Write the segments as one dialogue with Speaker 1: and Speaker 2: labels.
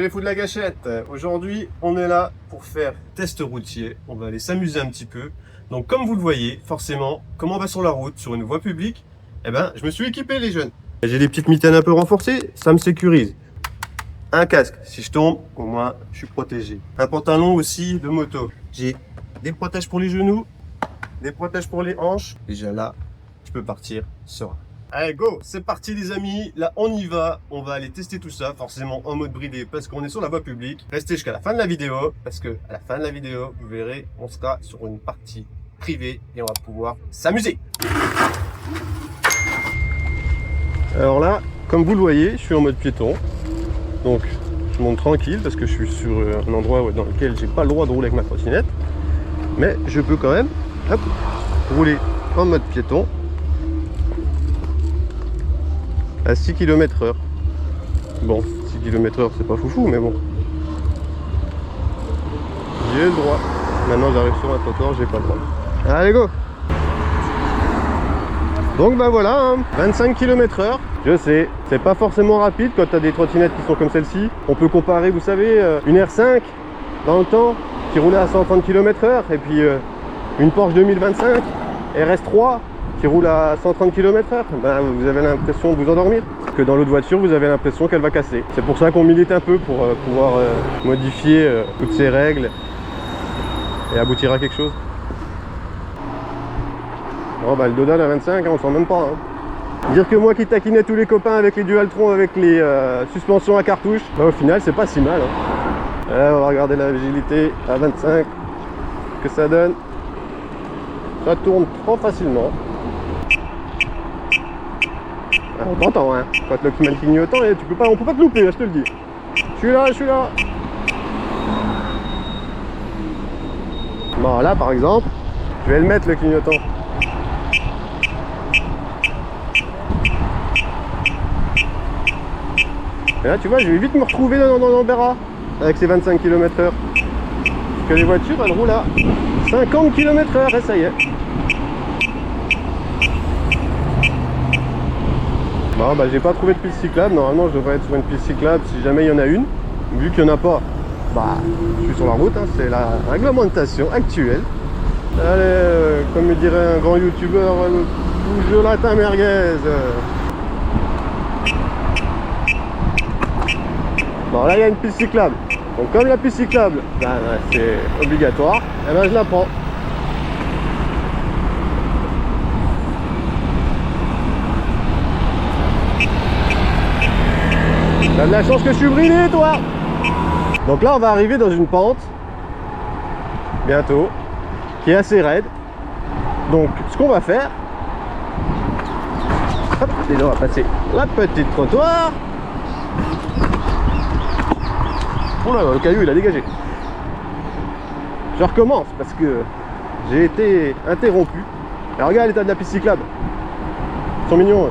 Speaker 1: les fous de la gâchette. Aujourd'hui, on est là pour faire test routier. On va aller s'amuser un petit peu. Donc, comme vous le voyez, forcément, comme on va sur la route, sur une voie publique, eh ben, je me suis équipé, les jeunes. J'ai des petites mitaines un peu renforcées, ça me sécurise. Un casque, si je tombe, au moins, je suis protégé. Un pantalon aussi de moto. J'ai des protèges pour les genoux, des protèges pour les hanches. Déjà là, je peux partir serein. Allez, go, c'est parti les amis, là on y va, on va aller tester tout ça, forcément en mode bridé parce qu'on est sur la voie publique. Restez jusqu'à la fin de la vidéo, parce que à la fin de la vidéo, vous verrez, on sera sur une partie privée et on va pouvoir s'amuser. Alors là, comme vous le voyez, je suis en mode piéton, donc je monte tranquille parce que je suis sur un endroit dans lequel j'ai pas le droit de rouler avec ma trottinette, mais je peux quand même, hop, rouler en mode piéton. À 6 km/h. Bon, 6 km/h c'est pas foufou, mais bon. J'ai le droit. Maintenant j'arrive sur un trottoir, j'ai pas le droit. Allez go. Donc bah voilà, hein, 25 km/h. Je sais, c'est pas forcément rapide quand tu as des trottinettes qui sont comme celle-ci. On peut comparer, vous savez, une R5 dans le temps qui roulait à 130 km/h et puis une Porsche 2025 RS3 qui roule à 130 km/h, ben, vous avez l'impression de vous endormir. Que dans l'autre voiture, vous avez l'impression qu'elle va casser. C'est pour ça qu'on milite un peu pour pouvoir modifier toutes ces règles et aboutir à quelque chose. Oh, bah, le Dodal à 25, hein, on sent même pas. Hein. Dire que moi qui taquinais tous les copains avec les Dualtron, avec les suspensions à cartouche, bah, au final, c'est pas si mal. Hein. On va regarder la vigilité à 25, que ça donne. Ça tourne trop facilement. On t'entend, hein. Quand le clignotant, tu peux pas, on peut pas te louper, je te le dis. Je suis là, je suis là. Bon, là par exemple, je vais le mettre le clignotant. Et là, tu vois, je vais vite me retrouver dans l'Ambera avec ces 25 km/h. Parce que les voitures, elles roulent à 50 km/h et ça y est. Bon, bah, j'ai pas trouvé de piste cyclable, normalement je devrais être sur une piste cyclable si jamais il y en a une. Vu qu'il n'y en a pas, bah je suis sur la route, hein, c'est la réglementation actuelle. Allez, comme me dirait un grand youtubeur, le latin merguez. Bon là il y a une piste cyclable, donc comme la piste cyclable, bah, c'est obligatoire, et ben je la prends. T'as de la chance que je suis bridé, toi. Donc là, on va arriver dans une pente, bientôt, qui est assez raide. Donc, ce qu'on va faire, hop, déjà, on va passer la petite trottoir. Oh là, le caillou, il a dégagé. Je recommence parce que j'ai été interrompu. Et regarde l'état de la piste cyclable. Ils sont mignons.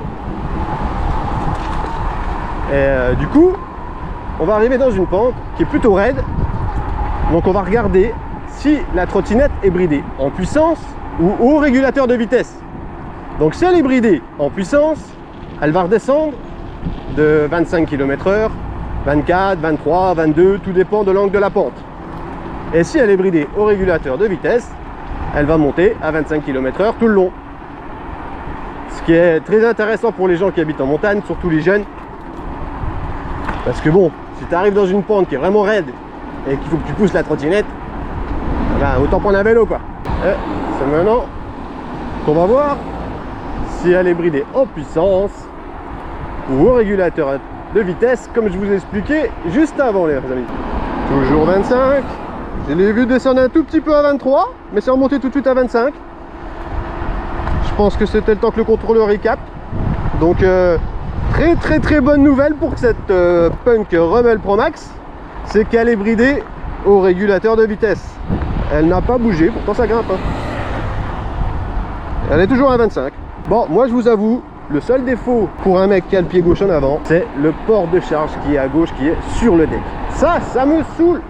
Speaker 1: Et du coup, on va arriver dans une pente qui est plutôt raide. Donc on va regarder si la trottinette est bridée en puissance ou au régulateur de vitesse. Donc si elle est bridée en puissance, elle va redescendre de 25 km/h, 24, 23, 22, tout dépend de l'angle de la pente. Et si elle est bridée au régulateur de vitesse, elle va monter à 25 km/h tout le long. Ce qui est très intéressant pour les gens qui habitent en montagne, surtout les jeunes. Parce que bon, si tu arrives dans une pente qui est vraiment raide et qu'il faut que tu pousses la trottinette, ben, autant prendre un vélo quoi. Et c'est maintenant qu'on va voir si elle est bridée en puissance ou au régulateur de vitesse, comme je vous ai expliqué juste avant les amis. Toujours 25. Je l'ai vu descendre un tout petit peu à 23, mais c'est remonté tout de suite à 25. Je pense que c'était le temps que le contrôleur y capte. Donc très bonne nouvelle pour cette Punk Rebel Pro Max, c'est qu'elle est bridée au régulateur de vitesse. Elle n'a pas bougé, pourtant ça grimpe. Hein. Elle est toujours à 25. Bon, moi je vous avoue, le seul défaut pour un mec qui a le pied gauche en avant, c'est le port de charge qui est à gauche, qui est sur le deck. Ça me saoule.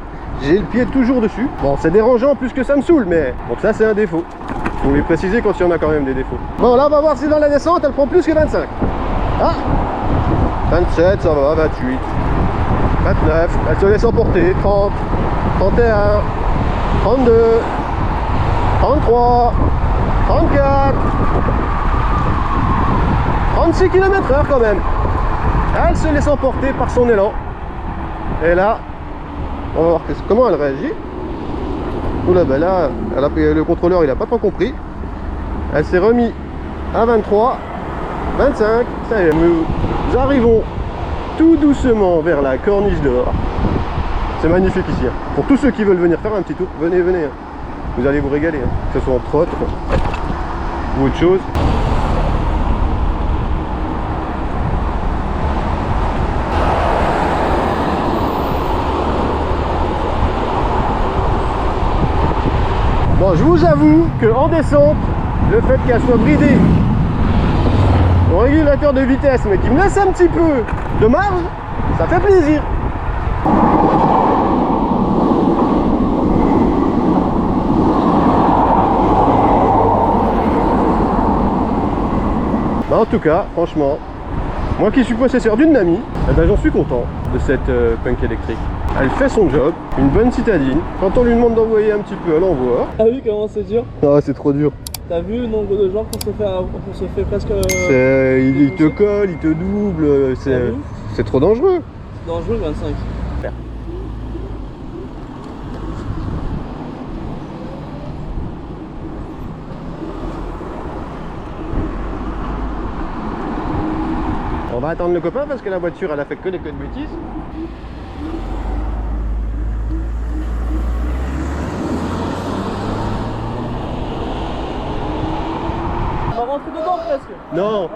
Speaker 1: J'ai le pied toujours dessus. Bon, c'est dérangeant plus que ça me saoule, mais donc ça c'est un défaut. Faut les préciser quand il y en a quand même des défauts. Bon, là on va voir si dans la descente elle prend plus que 25. Ah, 27, ça va, 28. 29, elle se laisse emporter. 30, 31, 32, 33, 34, 36 km/h quand même. Elle se laisse emporter par son élan. Et là, on va voir comment elle réagit. Oula, ben là, le contrôleur il n'a pas trop compris. Elle s'est remise à 23, 25. Ça y est, nous arrivons tout doucement vers la corniche dehors. C'est magnifique ici. Hein. Pour tous ceux qui veulent venir faire un petit tour, venez, venez. Hein. Vous allez vous régaler. Hein. Que ce soit en trotte ou autre chose. Bon, je vous avoue qu'en descente, le fait qu'elle soit bridée au régulateur de vitesse, mais qui me laisse un petit peu de marge, ça fait plaisir. Bah, en tout cas, franchement, moi qui suis possesseur d'une Nami, eh ben, j'en suis content de cette punk électrique. Elle fait son job, une bonne citadine. Quand on lui demande d'envoyer un petit peu, elle envoie.
Speaker 2: T'as vu comment c'est dur?
Speaker 1: Ah, c'est trop dur.
Speaker 2: T'as vu le nombre de gens qu'on se fait presque...
Speaker 1: il te colle, il te double, c'est trop dangereux.
Speaker 2: C'est dangereux 25.
Speaker 1: On va attendre le copain parce que la voiture elle a fait que des bêtises.
Speaker 2: On va rentrer dedans presque.
Speaker 1: Non.
Speaker 2: Ouais,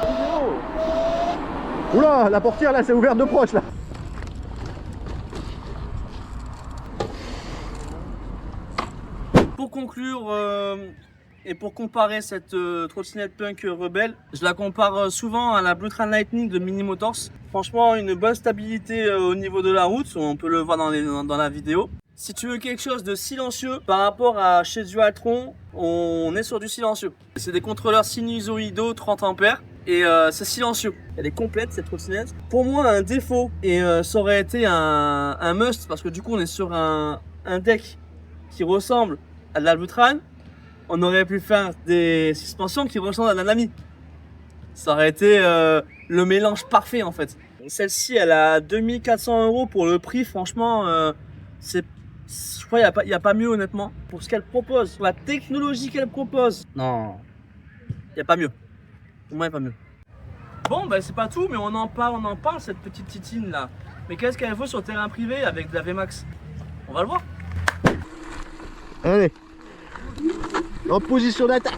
Speaker 2: vidéo.
Speaker 1: Oula, la portière là s'est ouverte de proche là.
Speaker 2: Pour conclure et pour comparer cette trottinette punk rebelle, je la compare souvent à la Blue Train Lightning de Mini Motors. Franchement, une bonne stabilité au niveau de la route, on peut le voir dans la vidéo. Si tu veux quelque chose de silencieux, par rapport à chez Dualtron, on est sur du silencieux. C'est des contrôleurs sinusoïdaux 30 ampères et c'est silencieux. Elle est complète cette trottinette. Pour moi, un défaut, et ça aurait été un must parce que du coup on est sur un deck qui ressemble à de la Blue Train. On aurait pu faire des suspensions qui ressemblent à la Nami. Ça aurait été le mélange parfait en fait. Celle-ci, elle a 2400 € pour le prix. Franchement, je crois qu'il n'y a pas mieux honnêtement. Pour ce qu'elle propose, pour la technologie qu'elle propose. Non, il n'y a pas mieux. Pour moi, il n'y a pas mieux. Bon, ben c'est pas tout, mais on en parle cette petite titine là. Mais qu'est-ce qu'elle vaut sur le terrain privé avec de la VMAX? On va le voir.
Speaker 1: Allez. En position d'attaque.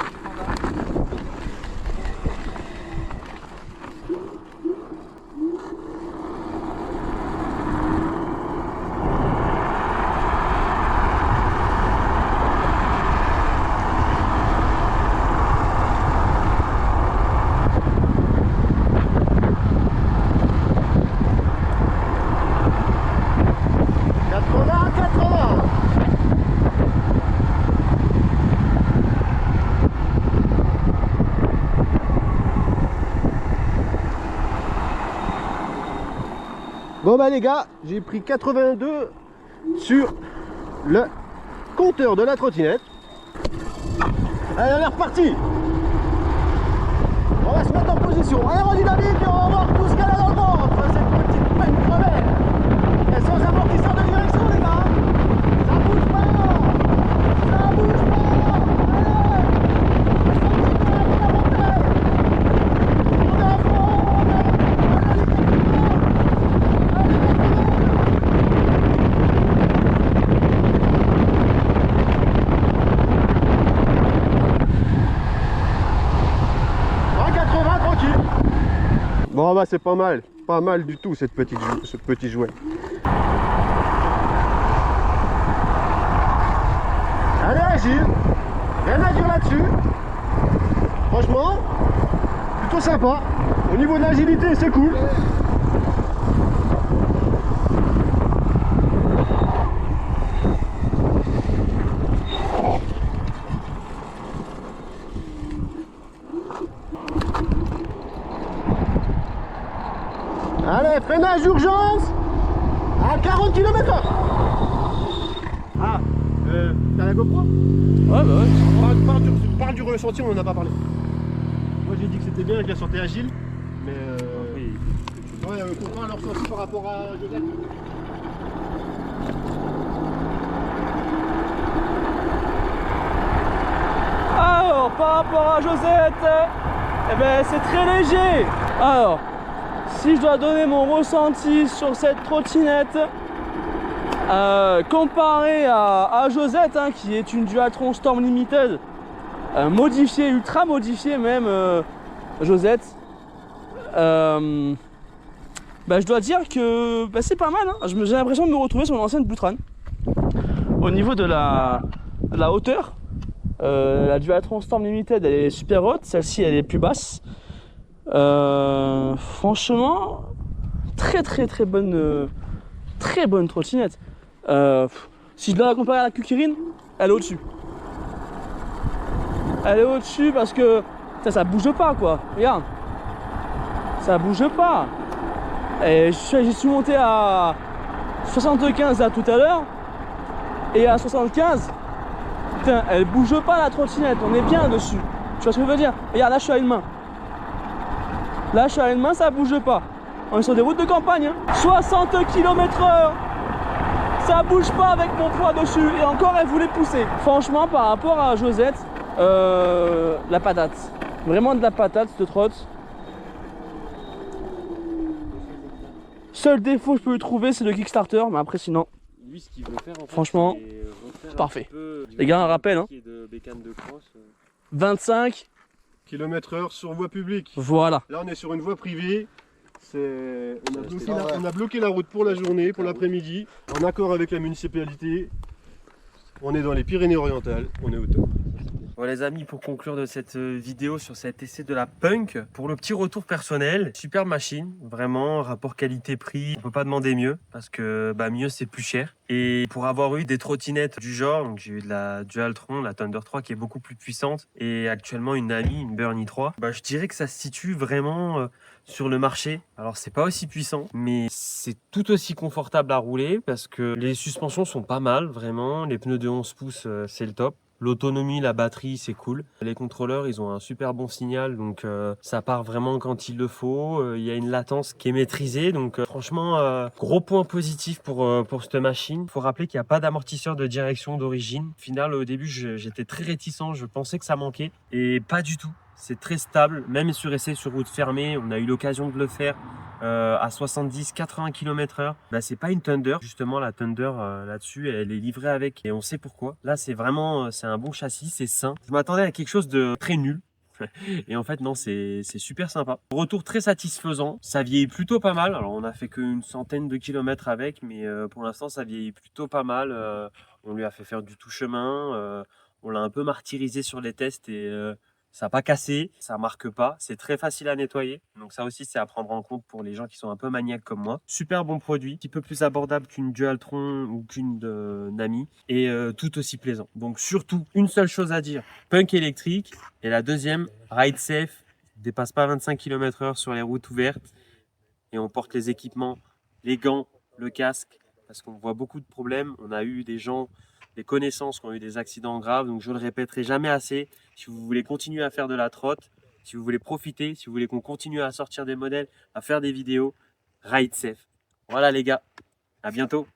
Speaker 1: Bon bah les gars, j'ai pris 82 sur le compteur de la trottinette. Allez, on est reparti. On va se mettre en position aérodynamique et on va voir tout ce qu'elle a dans le ventre. Cette petite punk rebelle. Et sans amortisseur de direction les gars. Ça bouge pas. Ça bouge pas. Bon bah c'est pas mal du tout ce petit jouet. Elle est agile, rien à dire là-dessus. Franchement, plutôt sympa. Au niveau de l'agilité, c'est cool. Allez, freinage d'urgence. à 40 km/h. Ah, t'as la GoPro?
Speaker 2: Ouais, bah ouais.
Speaker 1: Parle du ressenti, on en a pas parlé. Moi j'ai dit que c'était bien avec la sortie agile, mais ouais, comprends leur ressenti par rapport à Josette.
Speaker 2: Alors, par rapport à Josette, eh ben, c'est très léger. Alors, si je dois donner mon ressenti sur cette trottinette, comparé à Josette, hein, qui est une Dualtron Storm Limited, modifiée, ultra modifiée même, Josette, bah, je dois dire que bah, c'est pas mal. Hein. J'ai l'impression de me retrouver sur l'ancienne Blutran. Au niveau de la hauteur, la Dualtron Storm Limited elle est super haute, celle-ci elle est plus basse. Franchement, très bonne trottinette. Si je dois la comparer à la Kukirin, elle est au-dessus. Elle est au-dessus parce que ça bouge pas quoi. Regarde, ça bouge pas. Et j'y suis monté à 75 là tout à l'heure. Et à 75, putain, elle bouge pas la trottinette, on est bien dessus. Tu vois ce que je veux dire? Regarde, là je suis à une main. Là je suis à une main, ça bouge pas. On est sur des routes de campagne, hein. 60 km/h. Ça bouge pas avec mon poids dessus. Et encore elle voulait pousser. Franchement par rapport à Josette, la patate. Vraiment de la patate cette trotte. Seul défaut que je peux lui trouver c'est le Kickstarter, mais après sinon.
Speaker 3: Lui, ce qu'il veut faire, en fait,
Speaker 2: franchement,
Speaker 3: c'est
Speaker 2: parfait. Les gars, un rappel, hein.
Speaker 3: De bécane de cross.
Speaker 2: 25
Speaker 1: km/h sur voie publique.
Speaker 2: Voilà.
Speaker 1: Là on est sur une voie privée. On a bloqué la route pour la journée, pour l'après-midi, en accord avec la municipalité. On est dans les Pyrénées-Orientales, on est au top.
Speaker 3: Bon les amis, pour conclure de cette vidéo sur cet essai de la Punk, pour le petit retour personnel, super machine, vraiment, rapport qualité-prix, on peut pas demander mieux, parce que bah, mieux c'est plus cher. Et pour avoir eu des trottinettes du genre, donc j'ai eu de la Dualtron, la Thunder 3 qui est beaucoup plus puissante, et actuellement une Ami, une Burnie 3, bah, je dirais que ça se situe vraiment sur le marché. Alors c'est pas aussi puissant, mais c'est tout aussi confortable à rouler, parce que les suspensions sont pas mal, vraiment, les pneus de 11 pouces c'est le top. L'autonomie, la batterie, c'est cool. Les contrôleurs, ils ont un super bon signal, donc ça part vraiment quand il le faut. Il y a une latence qui est maîtrisée, donc franchement, gros point positif pour cette machine. Il faut rappeler qu'il n'y a pas d'amortisseur de direction d'origine. Au final, au début, j'étais très réticent, je pensais que ça manquait, et pas du tout. C'est très stable, même sur essai sur route fermée, on a eu l'occasion de le faire à 70-80 km/h. Bah, c'est pas une Thunder, justement la Thunder là-dessus, elle est livrée avec et on sait pourquoi. Là c'est vraiment, c'est un bon châssis, c'est sain. Je m'attendais à quelque chose de très nul. Et en fait non, c'est super sympa. Retour très satisfaisant, ça vieillit plutôt pas mal. Alors on a fait qu'une centaine de kilomètres avec, mais pour l'instant ça vieillit plutôt pas mal. On lui a fait faire du tout chemin, on l'a un peu martyrisé sur les tests et ça n'a pas cassé, ça marque pas, c'est très facile à nettoyer. Donc ça aussi c'est à prendre en compte pour les gens qui sont un peu maniaques comme moi. Super bon produit, un petit peu plus abordable qu'une Dualtron ou qu'une Nami et tout aussi plaisant. Donc surtout une seule chose à dire, Punk électrique, et la deuxième, ride safe, dépasse pas 25 km/h sur les routes ouvertes et on porte les équipements, les gants, le casque, parce qu'on voit beaucoup de problèmes. On a eu des gens, des connaissances qui ont eu des accidents graves, donc je le répéterai jamais assez. Si vous voulez continuer à faire de la trotte, si vous voulez profiter, si vous voulez qu'on continue à sortir des modèles, à faire des vidéos, ride safe. Voilà les gars, à bientôt.